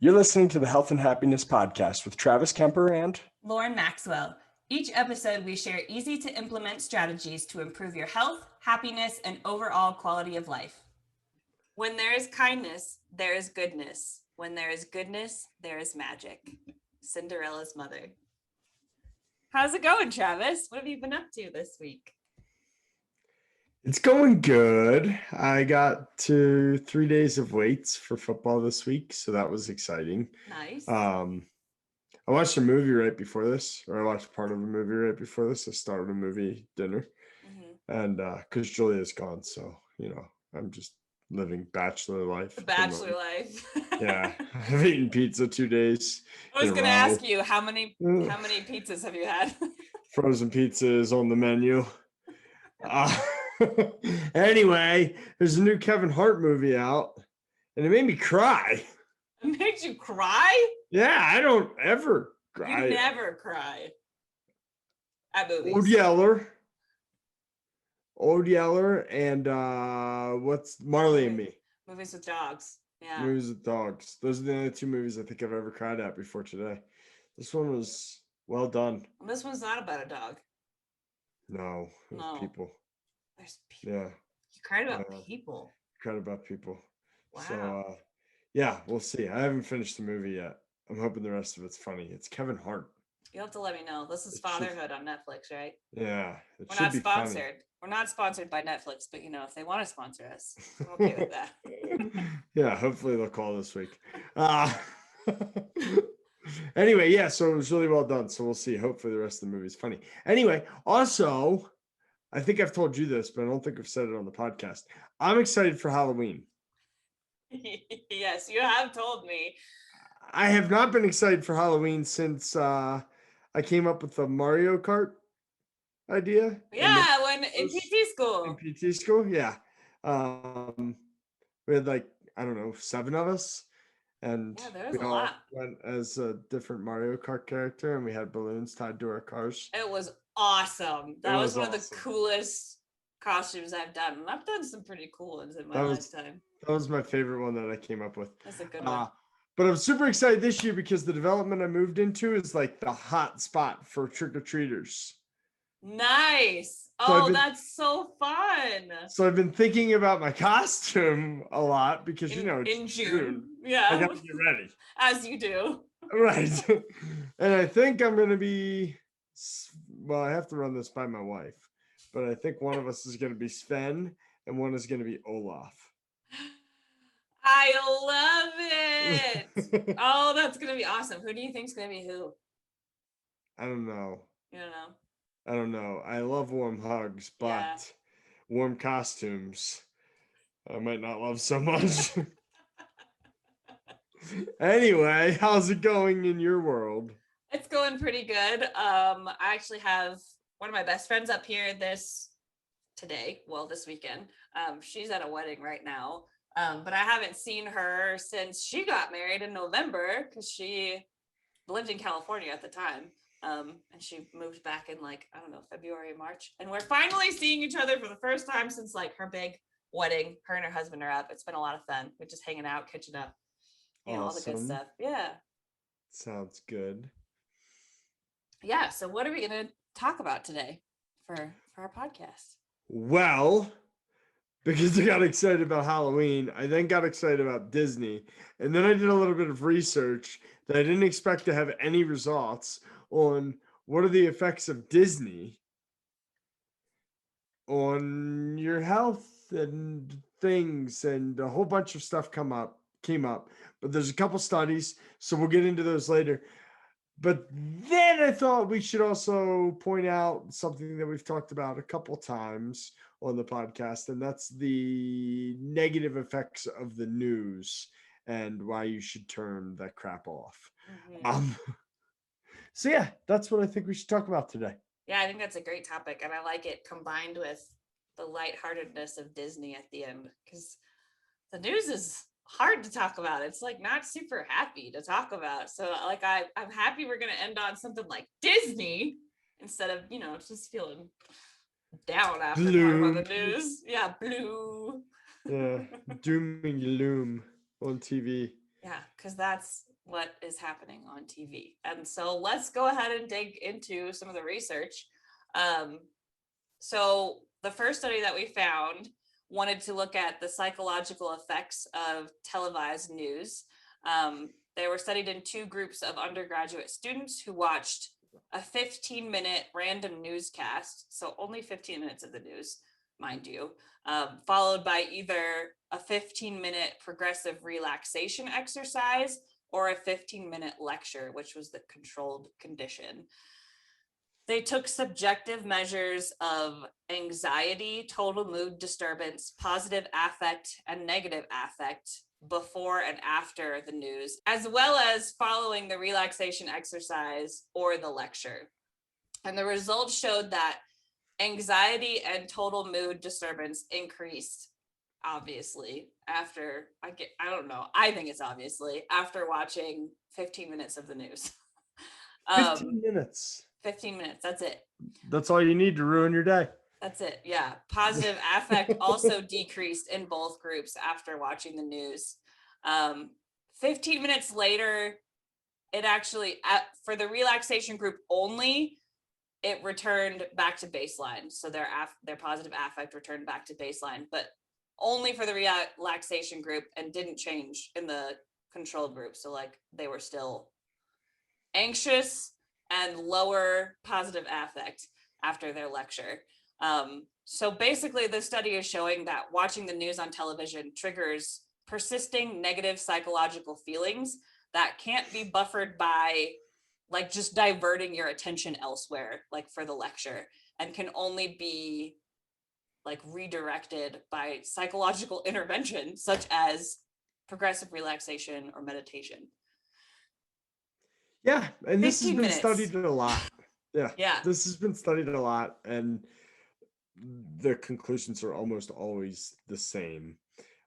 You're listening to the Health and Happiness Podcast with Travis Kemper and Lauren Maxwell. Each episode, we share easy-to-implement strategies to improve your health, happiness, and overall quality of life. When there is kindness, there is goodness. When there is goodness, there is magic. Cinderella's mother. How's it going, Travis? What have you been up to this week? It's going good. I got to 3 days of weights for football this week, so that was exciting. Nice. I watched a movie right before this, or I watched part of a movie right before this. I started a movie dinner, and because Julia's gone, so I'm just living bachelor life. The bachelor life. Yeah, I've eaten pizza 2 days. I was going to ask you how many pizzas have you had? Frozen pizza is on the menu. Anyway, there's a new Kevin Hart movie out, and it made me cry. It made you cry? Yeah, I don't ever cry. You never cry at movies. Old Yeller, and what's Marley and Me? Movies with dogs. Yeah. Movies with dogs. Those are the only two movies I think I've ever cried at before today. This one was well done. This one's not about a dog. No, it's people. There's people. Yeah. You cried about people. Cried about people. Wow. So, yeah, we'll see. I haven't finished the movie yet. I'm hoping the rest of it's funny. It's Kevin Hart. You'll have to let me know. This is Fatherhood on Netflix, right? Yeah. We're not sponsored. Funny. We're not sponsored by Netflix, but if they want to sponsor us, I'm okay with that. Yeah, hopefully they'll call this week. Anyway, yeah, so it was really well done. So we'll see. Hopefully the rest of the movie is funny. Anyway, also, I think I've told you this, but I don't think I've said it on the podcast. I'm excited for Halloween. Yes, you have told me. I have not been excited for Halloween since I came up with the Mario Kart idea. Yeah, in PT school. In PT school, yeah. We had 7 of us. And we all went as a different Mario Kart character, and we had balloons tied to our cars. It was awesome. That was one of the coolest costumes I've done. And I've done some pretty cool ones in my lifetime. That was my favorite one that I came up with. That's a good one. But I'm super excited this year because the development I moved into is like the hot spot for trick-or-treaters. Nice. That's so fun. So I've been thinking about my costume a lot because, it's in June. Yeah. I got to get ready. As you do. Right. And I think I'm going to be, I have to run this by my wife, but I think one of us is going to be Sven and one is going to be Olaf. I love it. Oh, that's going to be awesome. Who do you think is going to be who? I don't know. You don't know? I don't know. I love warm hugs, but warm costumes I might not love so much. Anyway, how's it going in your world? It's going pretty good. I actually have one of my best friends up here this weekend. She's at a wedding right now. But I haven't seen her since she got married in November because she lived in California at the time. And she moved back in February, March. And we're finally seeing each other for the first time since her big wedding. Her and her husband are up. It's been a lot of fun. We're just hanging out, catching up, awesome. All the good stuff. Yeah. Sounds good. Yeah. So what are we going to talk about today for our podcast? Well, because I got excited about Halloween, I then got excited about Disney. And then I did a little bit of research that I didn't expect to have any results on what are the effects of Disney on your health and things, and a whole bunch of stuff came up. But there's a couple studies, so we'll get into those later. But then I thought we should also point out something that we've talked about a couple times on the podcast, and that's the negative effects of the news and why you should turn that crap off. Mm-hmm. So yeah, that's what I think we should talk about today. Yeah, I think that's a great topic, and I like it combined with the lightheartedness of Disney at the end, because the news is hard to talk about. It's not super happy to talk about. So I'm happy we're going to end on something like Disney instead of, just feeling down after talking about the news. Yeah, blue. Yeah, doom and gloom on TV. Yeah, because that's what is happening on TV. And so let's go ahead and dig into some of the research. So the first study that we found wanted to look at the psychological effects of televised news. They were studied in two groups of undergraduate students who watched a 15-minute random newscast, so only 15 minutes of the news, mind you, followed by either a 15-minute progressive relaxation exercise or a 15-minute lecture, which was the controlled condition. They took subjective measures of anxiety, total mood disturbance, positive affect, and negative affect before and after the news, as well as following the relaxation exercise or the lecture. And the results showed that anxiety and total mood disturbance increased, obviously, after, I think it's obviously, after watching 15 minutes of the news. 15 minutes. 15 minutes, that's it. That's all you need to ruin your day. That's it. Yeah. Positive affect also decreased in both groups after watching the news. 15 minutes later, it actually, for the relaxation group only, it returned back to baseline. So their positive affect returned back to baseline, but only for the relaxation group, and didn't change in the control group. So like they were still anxious and lower positive affect after their lecture. So basically, the study is showing that watching the news on television triggers persisting negative psychological feelings that can't be buffered by like just diverting your attention elsewhere, like for the lecture, and can only be like redirected by psychological intervention, such as progressive relaxation or meditation. Yeah, and this has 15 been minutes. studied a lot. Yeah, Yeah. This has been studied a lot, and the conclusions are almost always the same.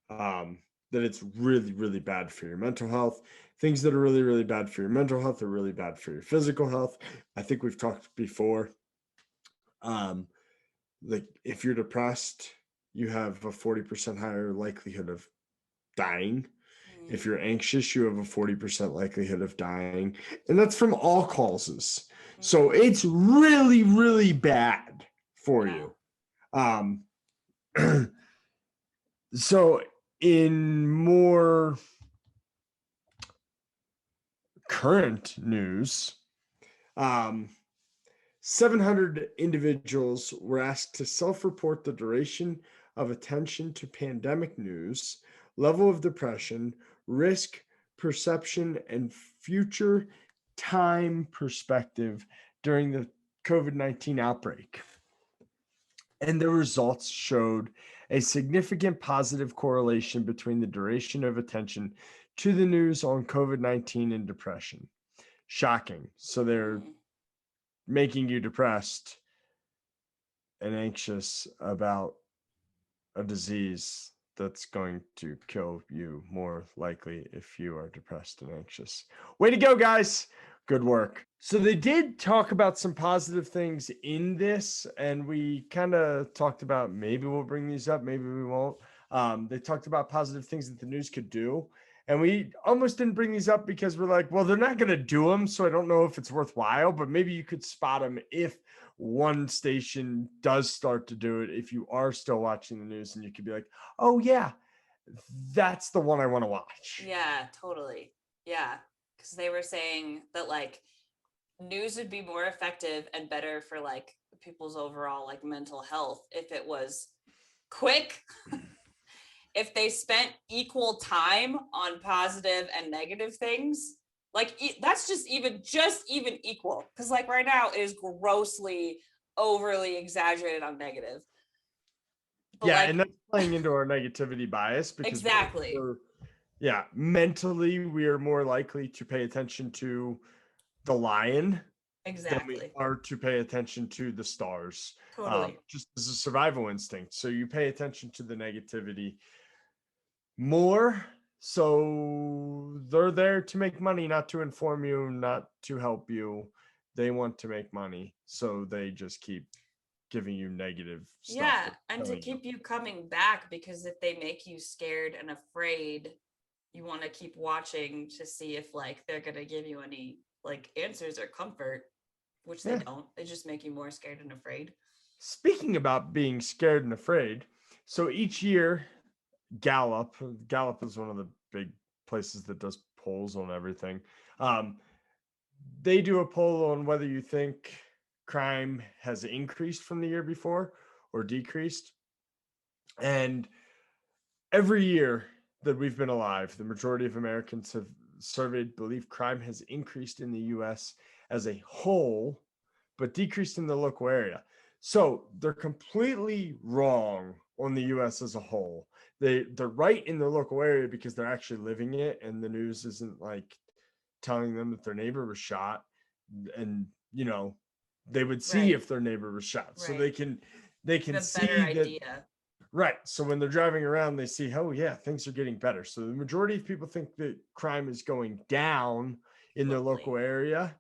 That it's really, really bad for your mental health. Things that are really, really bad for your mental health are really bad for your physical health. I think we've talked before. Like if you're depressed, you have a 40% higher likelihood of dying. If you're anxious, you have a 40% likelihood of dying. And that's from all causes. So it's really, really bad for you. So in more current news, 700 individuals were asked to self-report the duration of attention to pandemic news, level of depression, risk, perception, and future time perspective during the COVID-19 outbreak. And the results showed a significant positive correlation between the duration of attention to the news on COVID-19 and depression. Shocking. So they're making you depressed and anxious about a disease that's going to kill you more likely if you are depressed and anxious. Way to go, guys. Good work. So they did talk about some positive things in this, and we kind of talked about maybe we'll bring these up, maybe we won't. They talked about positive things that the news could do. And we almost didn't bring these up because we're like, well, they're not going to do them. So I don't know if it's worthwhile, but maybe you could spot them if one station does start to do it. If you are still watching the news, and you could be like, oh yeah, that's the one I want to watch. Yeah, totally. Yeah. Because they were saying that like news would be more effective and better for like people's overall like mental health if it was quick. If they spent equal time on positive and negative things, like that's just even equal, because like right now it is grossly overly exaggerated on negative. But yeah, like, and that's playing into our negativity bias, because exactly, mentally we are more likely to pay attention to the lion than we are to pay attention to the stars. Totally. Just as a survival instinct. So you pay attention to the negativity more. So they're there to make money, not to inform you, not to help you. They want to make money. So they just keep giving you negative stuff. Yeah, and to keep you coming back, because if they make you scared and afraid, you want to keep watching to see if like they're going to give you any like answers or comfort, which they Yeah. don't. They just make you more scared and afraid. Speaking about being scared and afraid, so each year, Gallup, Gallup is one of the big places that does polls on everything. Um, they do a poll on whether you think crime has increased from the year before or decreased. And every year that we've been alive, the majority of Americans have surveyed believe crime has increased in the US as a whole, but decreased in the local area. So they're completely wrong on the US as a whole. They're right in their local area because they're actually living it, and the news isn't like telling them that their neighbor was shot, and they would see Right. if their neighbor was shot. So Right. they can The better see that. idea. Right. So when they're driving around, they see, oh, yeah, things are getting better. So the majority of people think that crime is going down in their Locally. local area,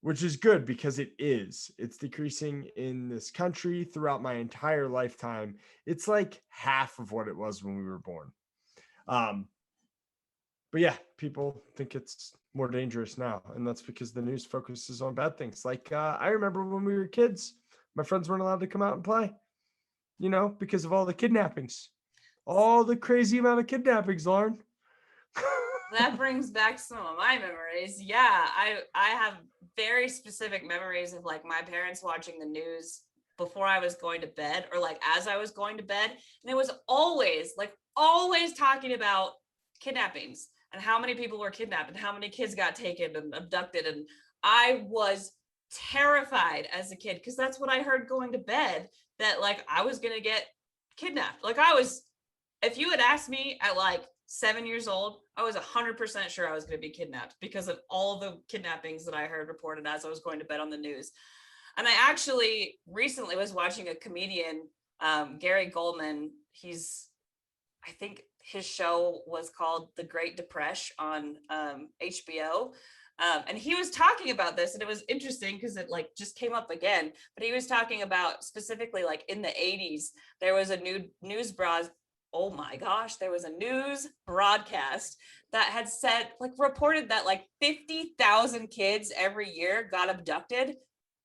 which is good because it is. It's decreasing in this country throughout my entire lifetime. It's like half of what it was when we were born. Um, but yeah, people think it's more dangerous now. And that's because the news focuses on bad things. Like I remember when we were kids, my friends weren't allowed to come out and play, because of all the kidnappings, all the crazy amount of kidnappings, Lauren. That brings back some of my memories. Yeah, I have very specific memories of like my parents watching the news before I was going to bed, or like as I was going to bed, and it was always talking about kidnappings and how many people were kidnapped and how many kids got taken and abducted, and I was terrified as a kid because that's what I heard going to bed, that like I was going to get kidnapped. Like if you had asked me at like 7 years old, I was 100% sure I was going to be kidnapped because of all the kidnappings that I heard reported as I was going to bed on the news. And I actually recently was watching a comedian, Gary Goldman. I think his show was called The Great Depression on HBO. And he was talking about this, and it was interesting because it like just came up again. But he was talking about specifically like in the 80s, there was a new news broad. Oh my gosh, there was a news broadcast that had said, like, reported that like 50,000 kids every year got abducted,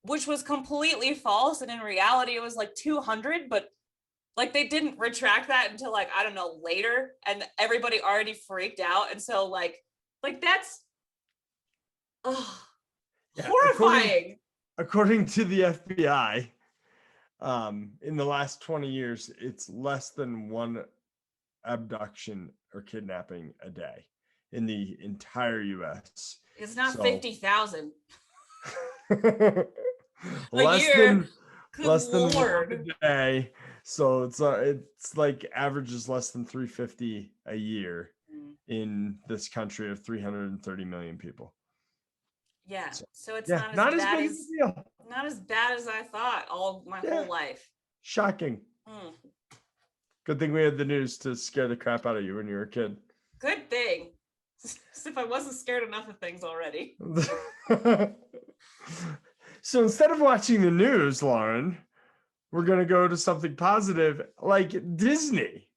which was completely false. And in reality, it was like 200, but like they didn't retract that until like, I don't know, later. And everybody already freaked out. And so like that's Yeah, horrifying. according to the FBI, in the last 20 years, it's less than one abduction or kidnapping a day in the entire US. It's not So 50,000 a less year. than Good less than one Lord. a day. So it's like averages less than 350 a year in this country of 330 million people. Yeah. So it's Yeah, not as big of a deal. not as bad as I thought all my whole life. Shocking. Good thing we had the news to scare the crap out of you when you were a kid. Good thing. As if I wasn't scared enough of things already. So instead of watching the news, Lauren, we're going to go to something positive like Disney.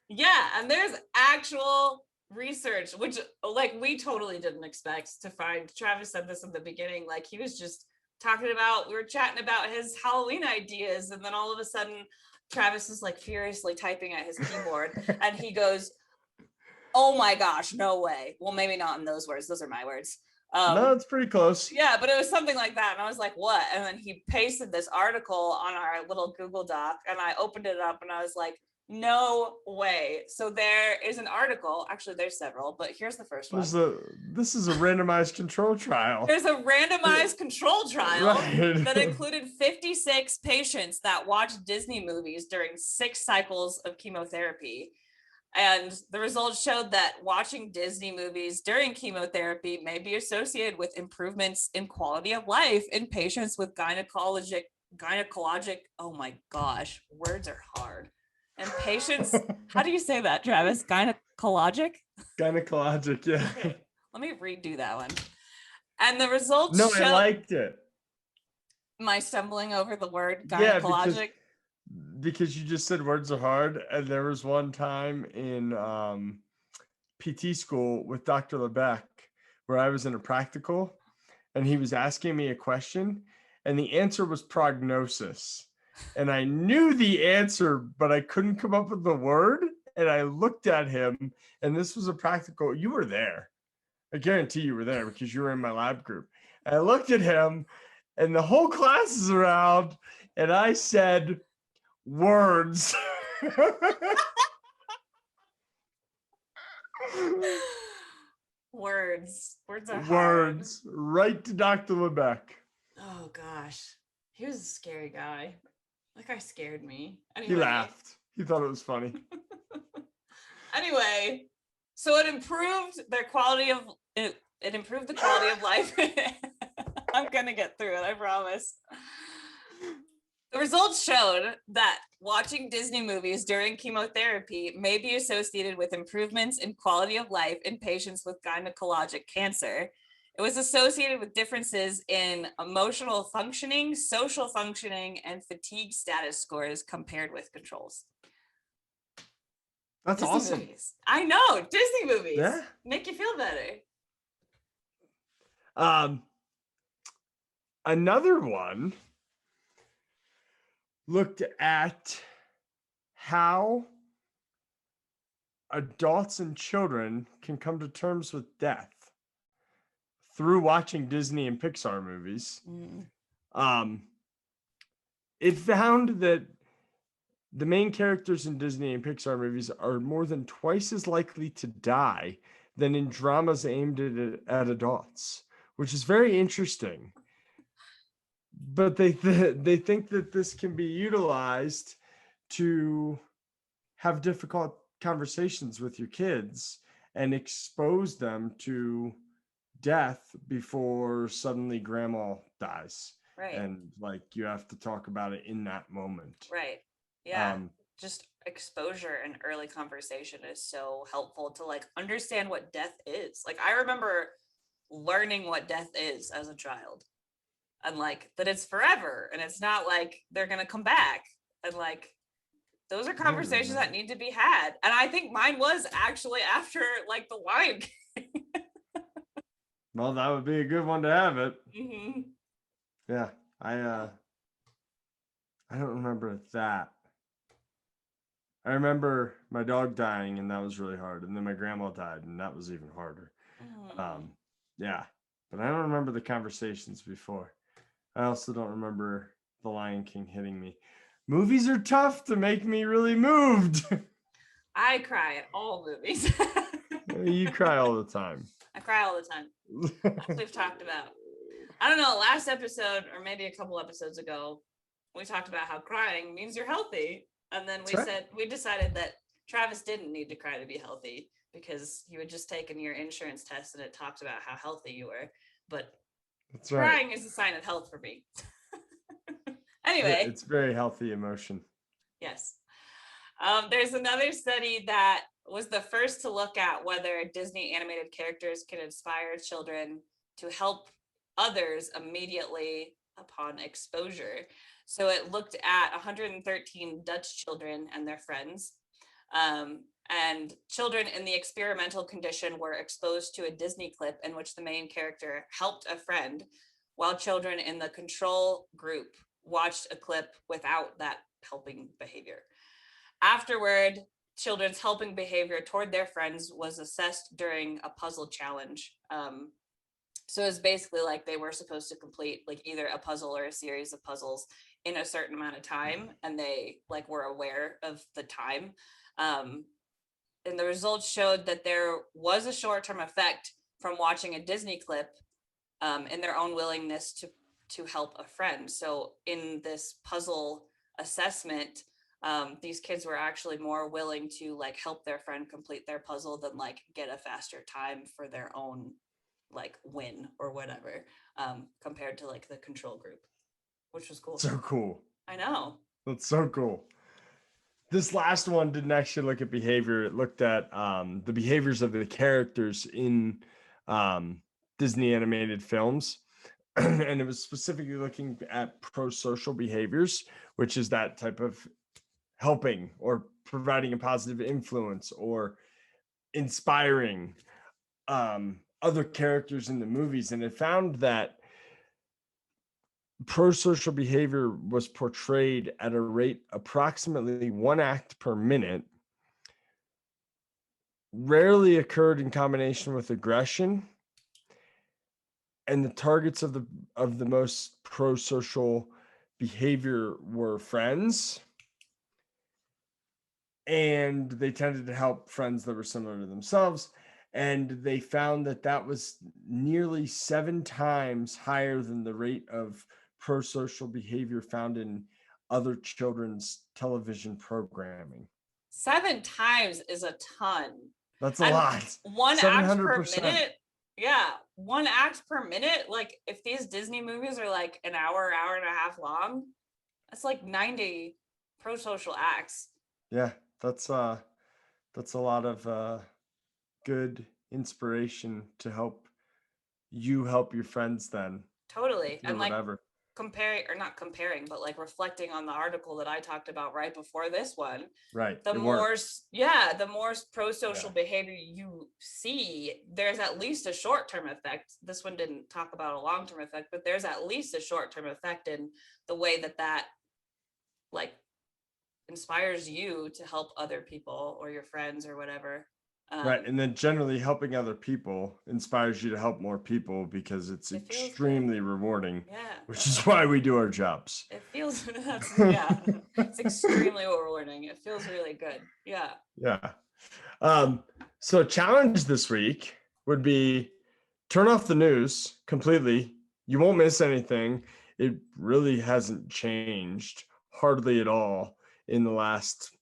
Yeah, and there's actual research, which like we totally didn't expect to find. Travis said this in the beginning, like he was just we were chatting about his Halloween ideas, and then all of a sudden Travis is like furiously typing at his keyboard and he goes, oh my gosh, no way. Well, maybe not in those words. Those are my words. No, it's pretty close. Yeah, but it was something like that. And I was like, what? And then he pasted this article on our little Google Doc, and I opened it up and I was like, no way. So there is an article. Actually, there's several, but here's the first one. This is a randomized control trial. There's a randomized control trial right. that included 56 patients that watched Disney movies during 6 cycles of chemotherapy. And the results showed that watching Disney movies during chemotherapy may be associated with improvements in quality of life in patients with gynecologic, oh my gosh, words are hard. And patients, how do you say that, Travis? Gynecologic? Gynecologic, yeah. Okay, let me redo that one. And the results I liked it. Am I stumbling over the word gynecologic? Yeah, because you just said words are hard, and there was one time in PT school with Dr. Lebec, where I was in a practical, and he was asking me a question, and the answer was prognosis. And I knew the answer, but I couldn't come up with the word. And I looked at him, and this was a practical. You were there. I guarantee you were there because you were in my lab group. And I looked at him, and the whole class is around, and I said, words. Words are hard. Words. Right to Dr. Lebec. Oh gosh, he was a scary guy. That guy scared me. Anyway. He laughed. He thought it was funny. Anyway, so it improved their quality of it improved the quality of life. I'm gonna get through it, I promise. The results showed that watching Disney movies during chemotherapy may be associated with improvements in quality of life in patients with gynecologic cancer. It was associated with differences in emotional functioning, social functioning, and fatigue status scores compared with controls. That's Disney awesome. movies. I know, Disney movies. Yeah. Make you feel better. Another one looked at how adults and children can come to terms with death through watching Disney and Pixar movies. It found that the main characters in Disney and Pixar movies are more than twice as likely to die than in dramas aimed at adults, which is very interesting. But they think that this can be utilized to have difficult conversations with your kids and expose them to death before suddenly grandma dies. Right. And like you have to talk about it in that moment. Right. Yeah. Just exposure and early conversation is so helpful to like understand what death is. Like I remember learning what death is as a child. And like that it's forever and it's not like they're gonna come back. And like those are conversations that need to be had. And I think mine was actually after like the Lion King. Well, that would be a good one to have it. Mm-hmm. Yeah, I don't remember that. I remember my dog dying, and that was really hard. And then my grandma died, and that was even harder. Yeah, but I don't remember the conversations before. I also don't remember the Lion King hitting me. Movies are tough to make me really moved. I cry at all movies. You cry all the time. I cry all the time. As we've talked about. I don't know, last episode, or maybe a couple episodes ago, we talked about how crying means you're healthy. And then we decided that Travis didn't need to cry to be healthy because you had just taken your insurance test and it talked about how healthy you were. But crying is a sign of health for me. Anyway. It's very healthy emotion. Yes. There's another study that was the first to look at whether Disney animated characters can inspire children to help others immediately upon exposure. So it looked at 113 Dutch children and their friends. And children in the experimental condition were exposed to a Disney clip in which the main character helped a friend, while children in the control group watched a clip without that helping behavior. Afterward, children's helping behavior toward their friends was assessed during a puzzle challenge. So it's basically like they were supposed to complete like either a puzzle or a series of puzzles in a certain amount of time, and they like were aware of the time. And the results showed that there was a short-term effect from watching a Disney clip in their own willingness to help a friend. So in this puzzle assessment, these kids were actually more willing to like help their friend complete their puzzle than like get a faster time for their own like win or whatever, compared to like the control group, which was cool. So cool. I know. That's so cool. This last one didn't actually look at behavior. It looked at the behaviors of the characters in Disney animated films. And it was specifically looking at pro-social behaviors, which is that type of helping or providing a positive influence or inspiring other characters in the movies, and it found that pro-social behavior was portrayed at a rate approximately 1 act per minute, rarely occurred in combination with aggression, and the targets of the most pro-social behavior were friends, and they tended to help friends that were similar to themselves. And they found that that was nearly 7 times higher than the rate of pro-social behavior found in other children's television programming. 7 times is a ton. That's a And lot. 1 act per 700%. minute. Yeah, 1 act per minute. Like if these Disney movies are like an hour, hour and a half long, that's like 90 pro-social acts. Yeah, that's a lot of good inspiration to help you help your friends then. Totally. Or And like whatever. comparing, or not comparing, but like reflecting on the article that I talked about right before this one. Right. The It more, works. the more pro-social behavior you see, there's at least a short-term effect. This one didn't talk about a long-term effect, but there's at least a short-term effect in the way that like inspires you to help other people or your friends or whatever. Right. And then generally helping other people inspires you to help more people because it's It feels extremely good. rewarding, Yeah. which is why we do our jobs. It feels, yeah, it's extremely rewarding. It feels really good. Yeah. Yeah. So challenge this week would be turn off the news completely. You won't miss anything. It really hasn't changed hardly at all in the last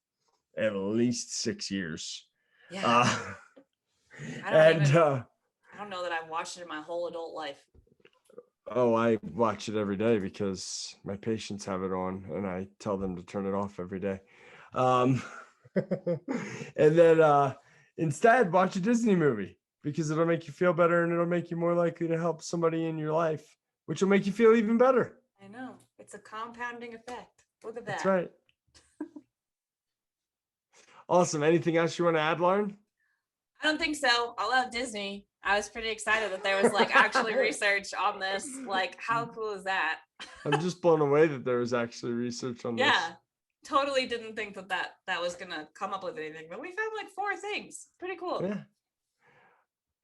at least 6 years. Yeah. I don't know that I've watched it in my whole adult life. Oh, I watch it every day because my patients have it on and I tell them to turn it off every day. And then instead watch a Disney movie because it'll make you feel better and it'll make you more likely to help somebody in your life, which will make you feel even better. I know. It's a compounding effect. Look at that. That's right. Awesome. Anything else you want to add, Lauren? I don't think so. I love Disney. I was pretty excited that there was like actually research on this. Like, how cool is that? I'm just blown away that there was actually research on this. Yeah, totally didn't think that was gonna come up with anything, but we found like 4 things. Pretty cool. Yeah.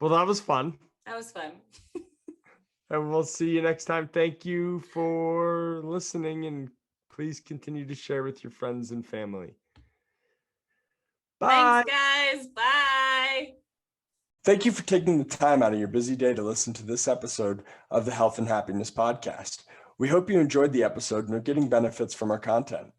Well, that was fun. That was fun. And we'll see you next time. Thank you for listening, and please continue to share with your friends and family. Bye. Thanks, guys. Bye. Thank you for taking the time out of your busy day to listen to this episode of the Health and Happiness Podcast. We hope you enjoyed the episode and are getting benefits from our content.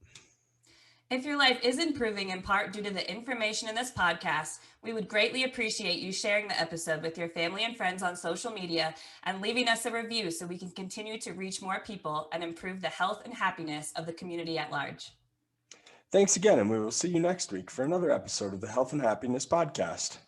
If your life is improving in part due to the information in this podcast, we would greatly appreciate you sharing the episode with your family and friends on social media and leaving us a review so we can continue to reach more people and improve the health and happiness of the community at large. Thanks again, and we will see you next week for another episode of the Health and Happiness Podcast.